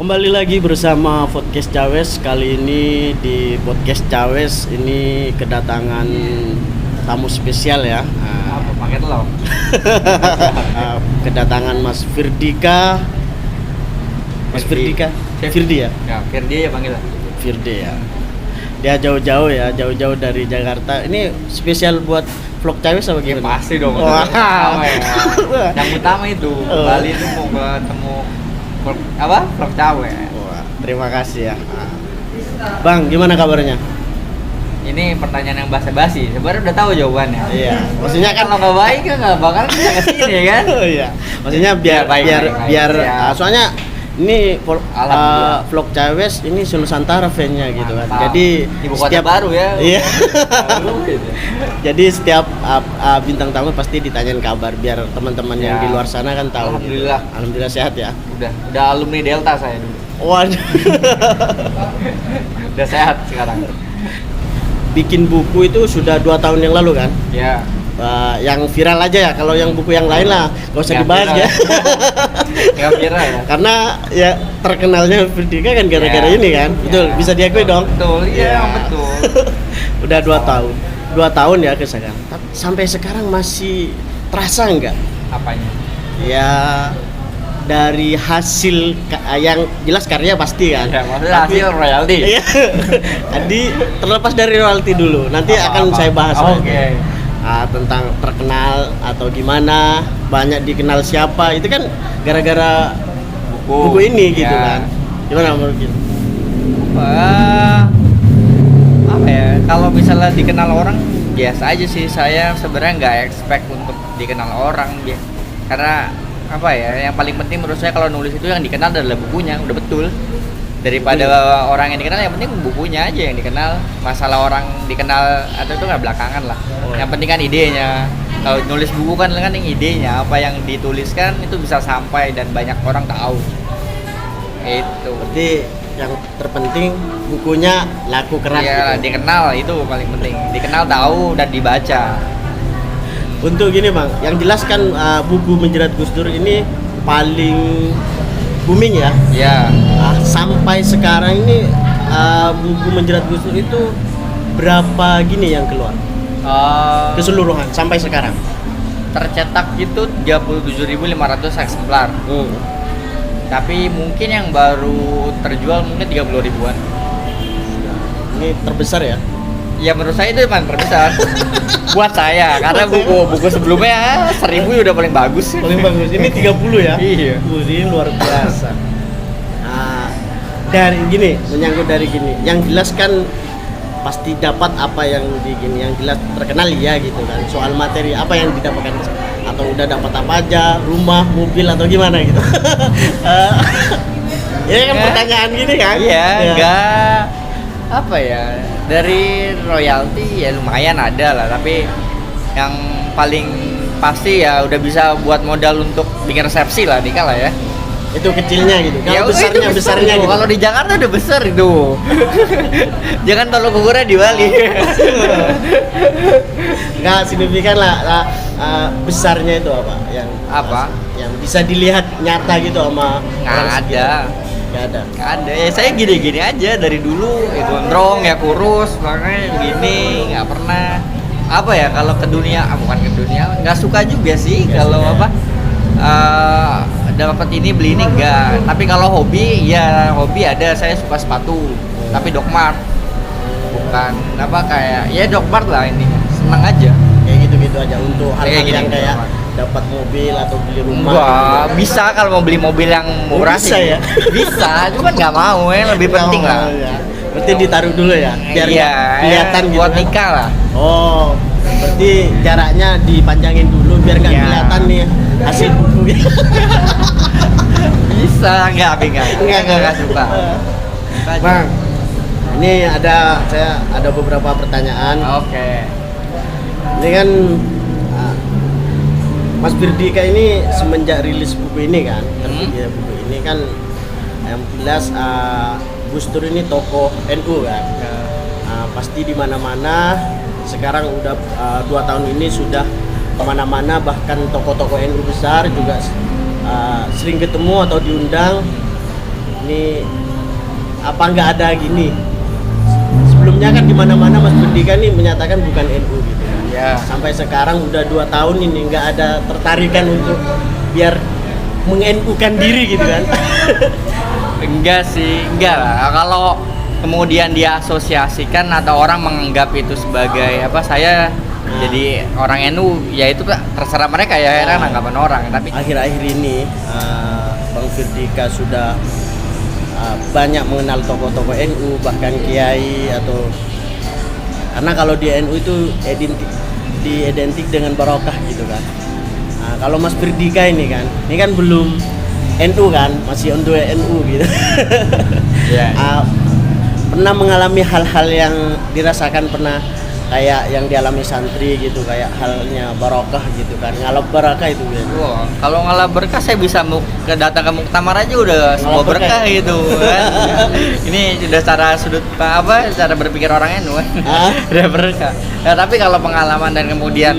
Kembali lagi bersama podcast Cawes. Kali ini di podcast Cawes ini kedatangan tamu spesial ya. Apa paket lo? Kedatangan Mas Firdika. Mas Firdika. Firdi ya? Ya, Firdi ya panggil. Firdi ya. Dia jauh-jauh dari Jakarta. Ini spesial buat vlog Cawes apa Ya gimana? pasti dong. Wah. Apa ya? Yang utama itu Bali itu mau ketemu vlog cewek. Wah, terima kasih ya. Bang, gimana kabarnya? Ini pertanyaan yang basa-basi. Sebenarnya udah tahu jawabannya. Iya. Maksudnya kan Kalau nggak baik kan nggak bakal bisa kesini ya kan? Oh iya. Maksudnya biar Ya, baik, biar baik, biar siap. soalnya ini Alhamdulillah. vlog Cawes ini Nusantara fan-nya gitu kan. Mantap. Jadi Ibu kota baru ya. Iya. Baru gitu. Jadi setiap bintang tamu pasti ditanyain kabar biar teman-teman yang Ya. di luar sana kan tahu. Alhamdulillah. Alhamdulillah sehat ya. Udah alumni Delta saya dulu. Waduh. Udah sehat sekarang. Bikin buku itu sudah 2 tahun yang lalu kan? Ya. Yang viral aja ya. Kalau yang buku yang lain lah gak usah Nggak dibahas viral. ya. Nggak viral ya. Karena ya terkenalnya Firdika kan gara-gara Ya. ini kan. Betul, Ya. bisa diakui dong. Betul, iya Ya. betul. Udah 2 tahun. 2 tahun ya ke sekarang. Sampai sekarang masih terasa nggak? Apanya? Ya dari hasil yang jelas karya pasti kan. Ya, maksudnya hasil royalti. Iya. Jadi terlepas dari royalti dulu. Nanti akan Apa-apa. saya bahas. Oke. Tentang terkenal atau gimana, banyak dikenal siapa. Itu kan gara-gara buku ini gitu Ya. kan. Gimana menurut kita? Apa ya? Kalau misalnya dikenal orang biasa aja sih. Saya sebenarnya nggak expect untuk dikenal orang ya. Karena apa ya? Yang paling penting menurut saya kalau nulis itu yang dikenal adalah bukunya, udah betul. Daripada orang yang dikenal, yang penting bukunya aja yang dikenal. Masalah orang dikenal atau itu nggak belakangan lah. Yang penting kan idenya. Kalau nulis buku kan yang idenya, apa yang dituliskan itu bisa sampai dan banyak orang tahu. Itu. Berarti yang terpenting bukunya laku keras Iya, gitu. dikenal itu paling penting. Dikenal, tahu dan dibaca. Untuk gini Bang, yang jelas kan buku Menjerat Gus Dur ini paling booming ya. Ya, Sampai sekarang ini buku Menjerat Gus Dur itu berapa gini yang keluar? Keseluruhan sampai sekarang. tercetak itu 37.500 eksemplar. Tapi mungkin yang baru terjual mungkin 30 ribuan. Ini terbesar ya. Ya menurut saya itu memang terbesar. Buat saya, karena buku sebelumnya 1000 udah paling bagus. Paling bagus. Ini 30 ya. Iya. Ini luar biasa. Dari gini, menyangkut dari gini. Yang jelas kan pasti dapat apa yang di gini, yang jelas terkenal ya gitu kan. Soal materi apa yang didapatkan atau udah dapat apa aja, rumah, mobil atau gimana gitu. Ini kan Ya. pertanyaan gini kan? Iya, Ya. enggak apa ya, dari royalti ya lumayan ada lah, tapi yang paling pasti ya udah bisa buat modal untuk bikin resepsi lah nikah lah ya. Itu kecilnya gitu. Kalau Ya, itu besarnya tuh. gitu. Kalau di Jakarta udah besar itu. Jangan tolong ukurnya di Bali. Nggak signifikan lah, besarnya itu apa? Yang Apa? Yang bisa dilihat nyata gitu sama Nggak orang ada. sekitar. Nggak ada. Nggak ada. Ya saya gini-gini aja dari dulu. Ya gondrong, ya kurus, makanya gini, nggak pernah apa ya kalau ke dunia, bukan ke dunia, nggak suka juga sih kalau apa dapat ini beli ini enggak. Tapi kalau hobi, ya hobi ada. Saya suka sepatu, tapi Dogmart, bukan apa kayak ya Dogmart lah ini. Senang aja. Kayak gitu-gitu aja untuk hal-hal Kayak yang gini, kayak gitu. dapat mobil atau beli rumah. Wah, gitu. bisa kalau mau beli mobil yang murah bisa sih. ya? Bisa, cuman nggak mau ya, lebih Nggak penting mau, lah. ya. Berarti ditaruh dulu ya, biar Iya, nggak kelihatan gitu. buat kan? nikah lah. Oh, berarti jaraknya dipanjangin dulu biar nggak Iya. kelihatan nih hasil buku. Bisa, enggak suka. Bang, ini saya ada beberapa pertanyaan. Oke. Ini kan Mas Firdika ini semenjak rilis buku ini kan, terbitnya buku ini kan yang jelas Gus Dur ini tokoh NU kan. Pasti di mana-mana sekarang udah 2 tahun ini sudah kemana-mana, bahkan tokoh-tokoh NU besar juga sering ketemu atau diundang. ini apa nggak ada gini. Sebelumnya kan di mana-mana Mas Berdika nih menyatakan bukan NU gitu kan. Ya. Sampai sekarang udah 2 tahun ini nggak ada tertarikan untuk biar meng-NU-kan diri gitu kan. Enggak sih, enggak lah. Kalau kemudian diasosiasikan atau orang menganggap itu sebagai apa, saya jadi orang NU, ya itu terserah mereka ya, kan anggapan orang. Tapi Akhir-akhir ini Bang Firdika sudah banyak mengenal tokoh-tokoh NU, bahkan kiai atau karena kalau di NU itu identik dengan barokah gitu kan. Kalau Mas Firdika ini kan belum NU kan, masih untuk NU gitu. ya. Pernah mengalami hal-hal yang dirasakan, pernah kayak yang dialami santri gitu, kayak halnya barokah gitu kan, ngalap barokah itu ya. Wah, kalau ngalap berkah saya bisa datang ke muktamar aja udah semua berkah gitu kan. Ini sudah cara berpikir orang NU kan. Udah berkah. Ya, tapi kalau pengalaman dan kemudian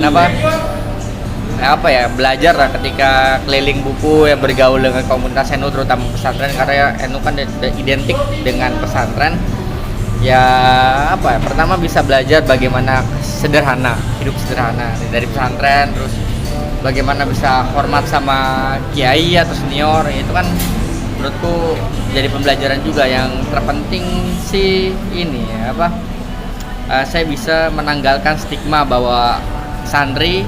belajar lah ketika keliling buku yang bergaul dengan komunitas NU, terutama pesantren, karena NU kan identik dengan pesantren. Ya pertama bisa belajar bagaimana hidup sederhana dari pesantren, terus bagaimana bisa hormat sama kiai atau senior. Itu kan menurutku jadi pembelajaran juga. Yang terpenting sih ini saya bisa menanggalkan stigma bahwa santri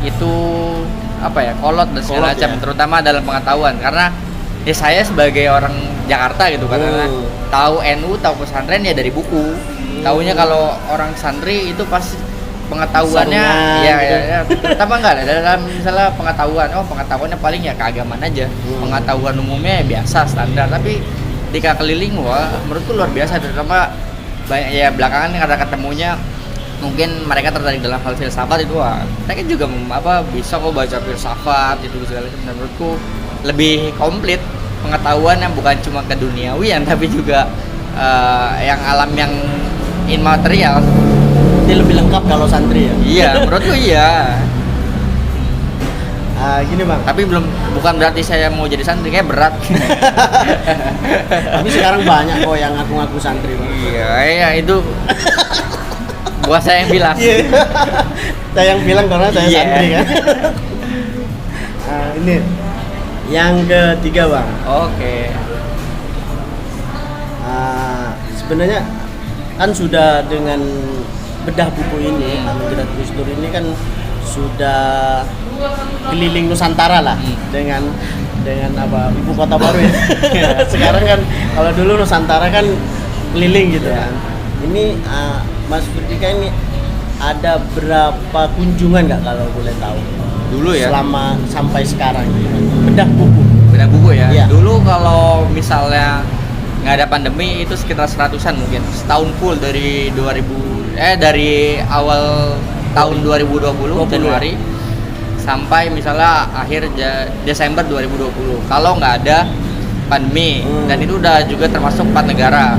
itu kolot dan segala macam, terutama dalam pengetahuan. Karena ya saya sebagai orang Jakarta gitu kan, tahu NU, tahu pesantren ya dari buku. Taunya kalau orang santri itu pasti pengetahuannya ya terutama enggak dalam misalnya pengetahuannya paling ya keagamaan aja. Pengetahuan umumnya ya biasa standar, tapi ketika keliling menurutku luar biasa, terutama banyak ya belakangan karena ketemunya mungkin mereka tertarik dalam hal filsafat itu, mereka juga bisa kok baca filsafat itu segala macam. Menurutku lebih komplit pengetahuan yang bukan cuma keduniawian tapi juga yang alam, yang immaterial. Ini lebih lengkap kalau santri ya. Iya, menurutku iya. Gini Bang. Tapi bukan berarti saya mau jadi santri, kayak berat. Tapi sekarang banyak kok yang ngaku-ngaku santri Bang. Iya itu buat saya yang bilang. Saya yang bilang karena saya santri kan. Ini yang ketiga Bang. Oke. Sebenarnya kan sudah dengan bedah buku ini, Menjerat Gus Dur ini kan sudah keliling Nusantara lah dengan ibu kota baru ya. Sekarang kan kalau dulu Nusantara kan keliling gitu kan. Ini Mas Firdika ini ada berapa kunjungan nggak kalau boleh tahu? Dulu ya. Selama sampai sekarang bedah buku ya. Iya. Dulu kalau misalnya nggak ada pandemi itu sekitar 100-an mungkin setahun full dari dari awal tahun 2020 Januari sampai misalnya akhir Desember 2020 kalau nggak ada pandemi. Dan itu udah juga termasuk 4 negara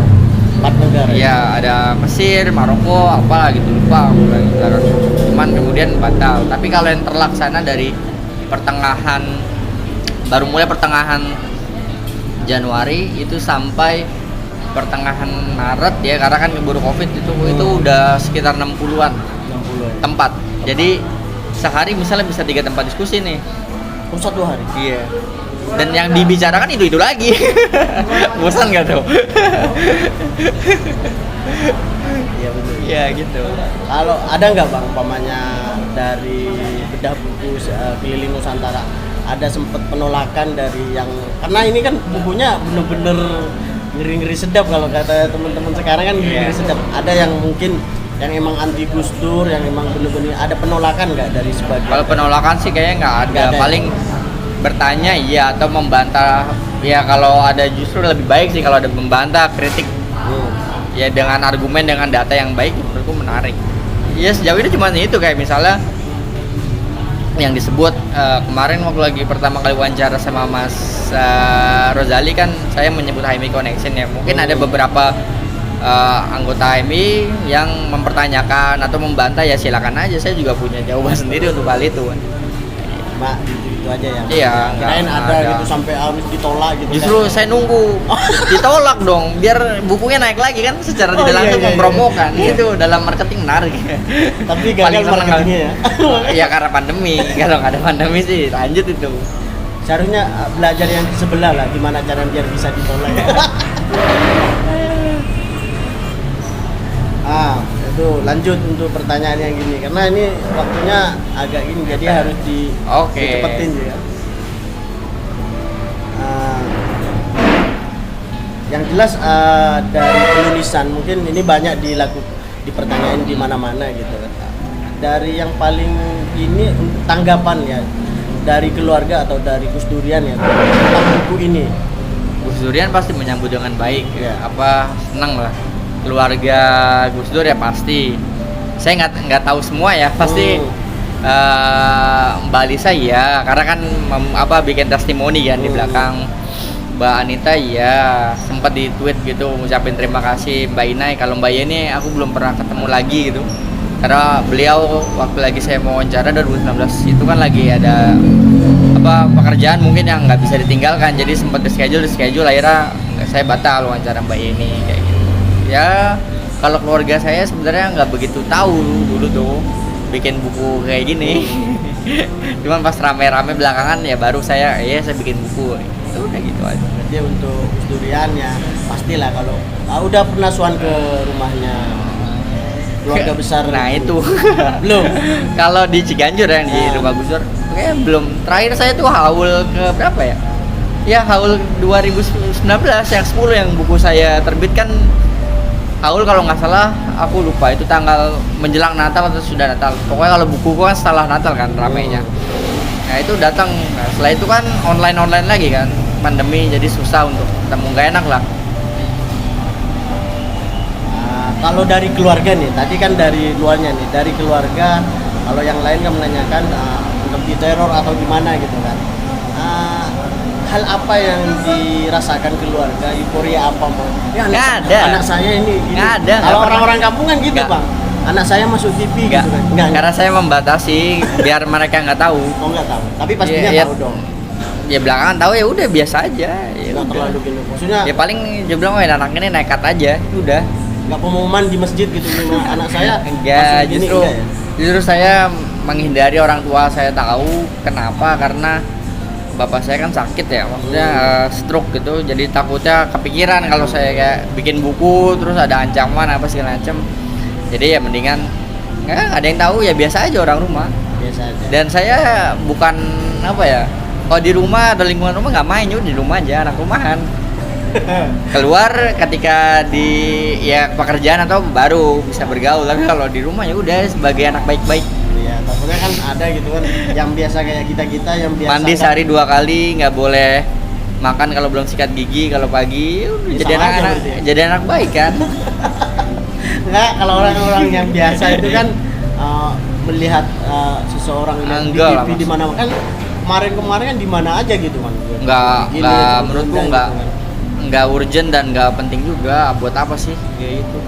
ya, ada Mesir, Maroko, apalah gitu, lupa cuman kemudian batal. Tapi kalau yang terlaksana dari baru mulai pertengahan Januari itu sampai pertengahan Maret ya, karena kan keburu Covid itu udah sekitar 60-an tempat. Jadi sehari misalnya bisa 3 tempat diskusi nih. Satu hari? Iya. Dan yang dibicarakan itu lagi. Bosan nggak tuh? Iya betul. Iya gitu. Kalau ada nggak Bang umpamanya dari bedah buku keliling Nusantara, ada sempat penolakan dari yang, karena ini kan bukunya bener-bener ngeri-ngeri sedap kalau kata teman-teman sekarang kan ngeri-ngeri sedap. Ada yang mungkin yang emang anti Gus Dur, yang emang bener-bener ada penolakan nggak dari sebagian? Kalau penolakan sih kayaknya nggak ada. Paling bertanya iya atau membantah ya. Kalau ada justru lebih baik sih kalau ada membantah, kritik ya dengan argumen, dengan data yang baik, menurutku menarik. Ya sejauh ini cuma itu, kayak misalnya yang disebut kemarin waktu lagi pertama kali wawancara sama Mas Rozali kan saya menyebut HMI Connection ya. Mungkin ada beberapa anggota HMI yang mempertanyakan atau membantah, ya silakan aja, saya juga punya jawaban sendiri untuk hal itu kan. cuma gitu aja ya. Iya, Kirain nggak ada ada. gitu sampai harus ditolak gitu. Justru kan. saya nunggu ditolak dong, biar bukunya naik lagi kan, secara Oh, tidak iya, langsung iya, iya. mempromokan. Iya. Itu dalam marketing menarik. Tapi Paling gagal seneng marketingnya ya. Ya karena pandemi. Kalau nggak ada pandemi sih lanjut itu. Seharusnya belajar yang sebelah lah, gimana cara biar bisa ditolak. Itu lanjut untuk pertanyaan yang gini, karena ini waktunya agak gini, jadi harus Oke. dicepetin juga. Yang jelas dari penulisan mungkin ini banyak dipertanyain di mana-mana gitu kan. Dari yang paling ini tanggapan ya dari keluarga atau dari Gus Durian ya tentang buku ini. Gus Durian pasti menyambut dengan baik. Iya. Senang lah. Keluarga Gus Dur ya pasti. Saya nggak tahu semua ya, pasti Mbak Alisa iya, karena kan bikin testimoni kan di belakang. Mbak Anita iya, sempat di tweet gitu ngucapin terima kasih. Mbak Inai, kalau Mbak Yeni aku belum pernah ketemu lagi gitu. Karena beliau waktu lagi saya mau wawancara 2019 itu kan lagi ada pekerjaan mungkin yang nggak bisa ditinggalkan, jadi sempat di schedule akhirnya saya batal wawancara Mbak Yeni kayak gitu. Ya kalau keluarga saya sebenarnya nggak begitu tahu dulu tuh bikin buku kayak gini. Cuman pas rame-rame belakangan ya baru saya bikin buku. Itu udah gitu aja. Jadi untuk Gus Durian ya pastilah kalau udah pernah suan ke rumahnya keluarga besar. Nah itu belum. Kalau di Ciganjur yang di rumah Gus Dur kayaknya belum. Terakhir saya tuh haul ke berapa ya? Ya haul 2019 yang 10 yang buku saya terbitkan. Haul kalau nggak salah aku lupa itu tanggal menjelang Natal atau sudah Natal. Pokoknya kalau buku kan setelah Natal kan ramenya. Nah itu datang. Nah, setelah itu kan online lagi kan pandemi, jadi susah untuk ketemu, nggak enak lah. Kalau dari keluarga nih, tadi kan dari luarnya nih, dari keluarga. Kalau yang lain kan menanyakan untuk diteror atau gimana gitu kan. Hal apa yang dirasakan keluarga, euforia apa Bang? Ya, Nggak ada. Anak saya ini gini. Nggak ada, Kalau nggak orang-orang kampung kan gitu Nggak. Bang. Anak saya masuk TV Nggak, gitu kan. Nggak. karena saya membatasi biar mereka nggak tahu. Oh nggak tahu. Tapi pastinya Iya, tahu dong. Ya belakangan tahu ya udah biasa aja. Ya Nggak udah. terlalu gini. Maksudnya Ya paling dia bilang anak ini nekat aja, udah. nggak pengumuman di masjid gitu sama anak saya. Enggak, masuk gini, justru enggak ya? justru saya menghindari orang tua saya tahu. Kenapa? Karena bapak saya kan sakit ya, maksudnya stroke gitu, jadi takutnya kepikiran kalau saya kayak bikin buku terus ada ancaman apa segala macam. Jadi ya mendingan nggak ada yang tahu, ya biasa aja orang rumah. Biasa aja. Dan saya bukan kalau di rumah ada lingkungan rumah nggak main, udah di rumah aja, anak rumahan. Keluar ketika di pekerjaan atau baru bisa bergaul, tapi kalau di rumah ya udah sebagai anak baik-baik. Iya, takutnya kan ada gitu kan yang biasa kayak kita yang biasa Mandi sehari 2 kali, nggak boleh makan kalau belum sikat gigi kalau pagi. Udah Ya, jadi sama aja anak berarti ya. jadi anak baik kan. Enggak, kalau orang-orang yang biasa itu kan melihat seseorang yang di Enggak lah, TV di mana kan kemarin kan di mana aja gitu kan. Gini, Nggak gitu, menurutku gitu nggak kan. nggak urgent dan nggak penting juga. Buat apa sih kayak gitu.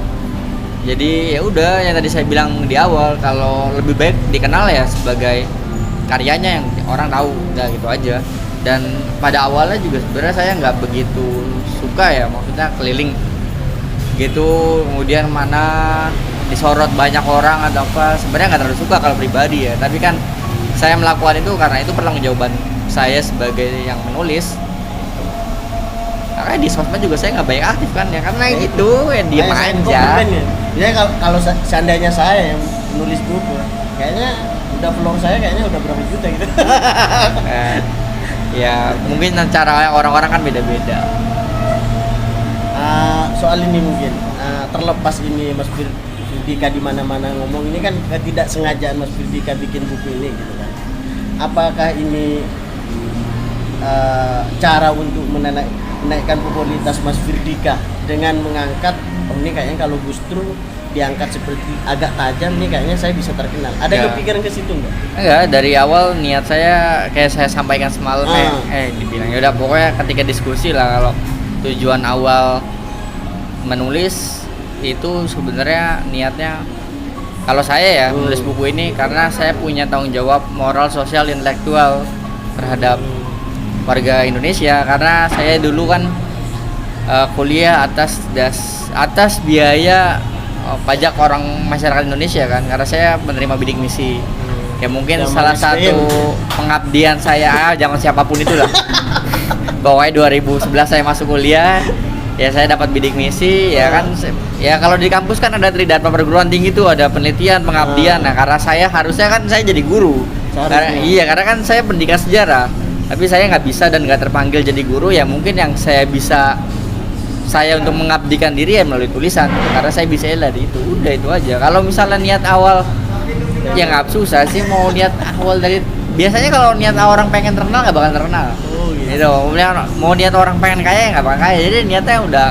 Jadi ya udah yang tadi saya bilang di awal, kalau lebih baik dikenal ya sebagai karyanya yang orang tahu, udah gitu aja. Dan pada awalnya juga sebenarnya saya nggak begitu suka ya, maksudnya keliling gitu, kemudian mana disorot banyak orang atau apa, sebenarnya nggak terlalu suka kalau pribadi ya. Tapi kan saya melakukan itu karena itu pertanggungjawaban saya sebagai yang menulis. Karena di sosmed juga saya nggak banyak aktif kan ya, karena gitu ya diem Saya aja. komen ya. Ya kalau seandainya saya yang menulis buku, kayaknya udah follower saya kayaknya udah berapa juta gitu. Ya mungkin cara orang-orang kan beda-beda. Soal ini mungkin terlepas ini Mas Firdika di mana-mana ngomong, ini kan ketidaksengajaan Mas Firdika bikin buku ini gitu kan. Apakah ini cara untuk menaikkan popularitas Mas Firdika dengan mengangkat ini kayaknya kalau Gus Dur diangkat seperti agak tajam nih kayaknya saya bisa terkenal. Ada Ya. kepikiran ke situ enggak? Enggak, dari awal niat saya kayak saya sampaikan semalam dibilang ya udah pokoknya ketika diskusi lah, kalau tujuan awal menulis itu sebenarnya niatnya Kalau saya ya menulis buku ini karena saya punya tanggung jawab moral, sosial, intelektual terhadap warga Indonesia, karena saya dulu kan kuliah atas biaya pajak orang masyarakat Indonesia kan, karena saya menerima bidik misi. Ya mungkin Zaman salah SBM. satu pengabdian saya jangan siapapun itulah. Pokoknya 2011 saya masuk kuliah, ya saya dapat bidik misi, ya kan. Ya kalau di kampus kan ada tridharma perguruan tinggi itu, ada penelitian, pengabdian. Nah, karena saya harusnya kan saya jadi guru. Karena kan saya pendidikan sejarah. Tapi saya nggak bisa dan nggak terpanggil jadi guru, ya mungkin yang saya untuk mengabdikan diri ya melalui tulisan, karena saya bisa dari itu, udah itu aja. Kalau misalnya niat awal ya nggak susah sih, mau niat awal dari biasanya kalau niat orang pengen terkenal nggak bakal terkenal. Oh gitu. Gitu. Mau niat orang pengen kaya nggak bakal kaya, jadi niatnya udah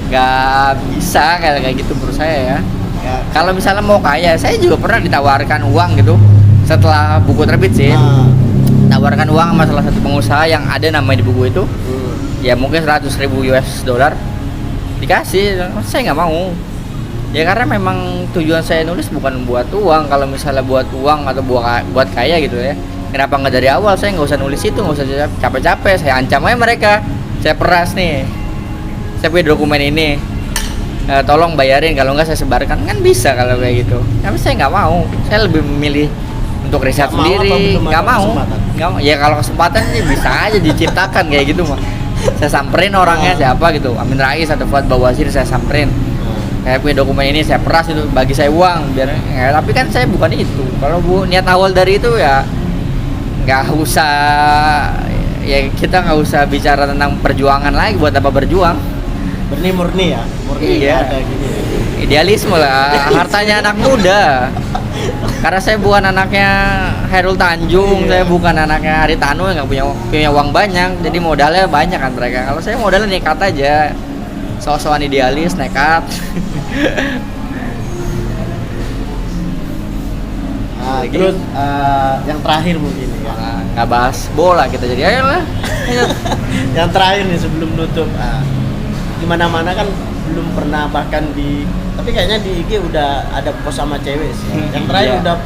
nggak bisa kayak gitu menurut saya ya. Ya. Kalau misalnya mau kaya, saya juga pernah ditawarkan uang gitu setelah buku terbit sih. Tawarkan uang sama salah satu pengusaha yang ada namanya di buku itu. Ya mungkin 100.000 US dollar dikasih, saya nggak mau ya, karena memang tujuan saya nulis bukan buat uang. Kalau misalnya buat uang atau buat kaya gitu ya, kenapa nggak dari awal saya nggak usah nulis itu, nggak usah capek-capek, saya ancam aja mereka, saya peras nih, saya punya dokumen ini, tolong bayarin, kalau nggak saya sebarkan, kan bisa kalau kayak gitu. Tapi saya nggak mau, saya lebih memilih untuk riset sendiri. Nggak mau, ya kalau kesempatan sih bisa aja diciptakan kayak gitu mah. Saya samperin orangnya siapa gitu, Amin Rais atau Fuad Bawazir, saya samperin. Kayak punya dokumen ini, saya peras itu, bagi saya uang biar ya, tapi kan saya bukan itu. Kalau niat awal dari itu ya nggak usah, ya kita nggak usah bicara tentang perjuangan lagi, buat apa berjuang. Murni ya, murni Iya. ada gini. Idealisme lah, hartanya anak muda. Karena saya bukan anaknya Hairul Tanjung, saya bukan anaknya Haritanu yang nggak punya uang banyak, jadi modalnya banyak kan mereka. Kalau saya modalnya nekat aja, sok-sokan idealis, nekat. Terus yang terakhir mungkin ya. Nggak bahas bola kita jadi, ayolah. Ayo. Yang terakhir nih sebelum nutup, di mana-mana kan belum pernah, bahkan tapi kayaknya di IG udah ada post sama cewek sih. Yang terakhir Iya. udah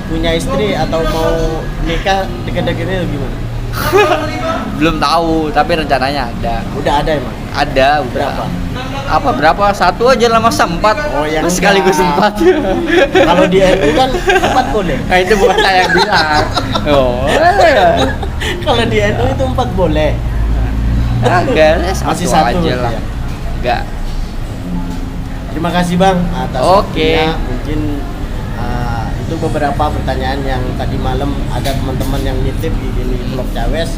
punya istri atau mau nikah deket-deket ini gimana? Belum tahu, tapi rencananya ada. Udah ada emang. Ada, udah. Berapa? Satu aja lah, masa 4. Oh, yang sekaligus enggak. 4. Kalau di NU kan 4 boleh. Nah, itu bukan saya yang bilang. Oh. Kalau di NU itu 4 boleh. Agak, Masih satu aja lah. ya. Enggak. Terima kasih Bang atas Oke. waktunya. Mungkin itu beberapa pertanyaan yang tadi malam ada teman-teman yang nitip di Vlog Cawes.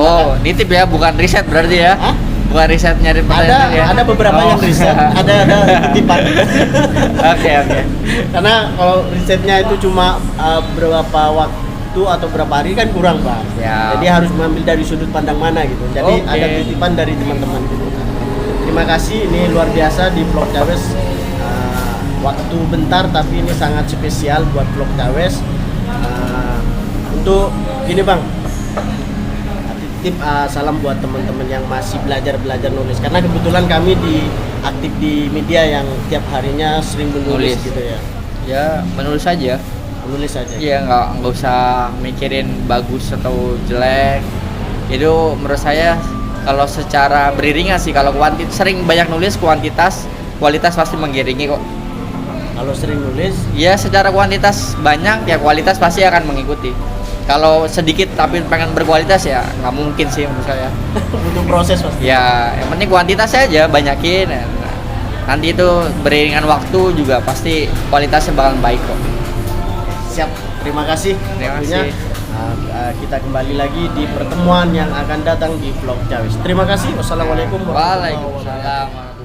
Oh, nitip ya, bukan riset berarti ya? Hah? Bukan riset nyari pertanyaan ya? Ada beberapa yang riset, ada titipan. Oke. Karena kalau risetnya itu cuma berapa waktu atau berapa hari kan kurang Bang. Ya. Jadi harus mengambil dari sudut pandang mana gitu. Jadi Oke. ada titipan dari teman-teman gitu. Terima kasih, ini luar biasa di Vlog Cawes. Waktu bentar tapi ini sangat spesial buat Vlog Cawes. Untuk gini Bang, titip salam buat teman-teman yang masih belajar nulis, karena kebetulan kami aktif di media yang tiap harinya sering menulis gitu ya. Ya, menulis aja. Menulis aja. Iya, nggak usah mikirin bagus atau jelek. Itu menurut saya kalau secara beriringan sih, kalau sering banyak nulis, kualitas pasti mengiringi kok. Kalau sering nulis, Ya secara kuantitas banyak, ya kualitas pasti akan mengikuti. Kalau sedikit tapi pengen berkualitas ya nggak mungkin sih menurut saya. butuh proses pasti. Ya yang penting kuantitas aja banyakin. Nanti itu beriringan waktu juga pasti kualitasnya bakal baik kok. Siap. Terima kasih. Terima waktunya. kasih. Kita kembali lagi di pertemuan yang akan datang di Vlog Cawes. Terima kasih. Wassalamualaikum warahmatullahi wabarakatuh. Waalaikumsalam.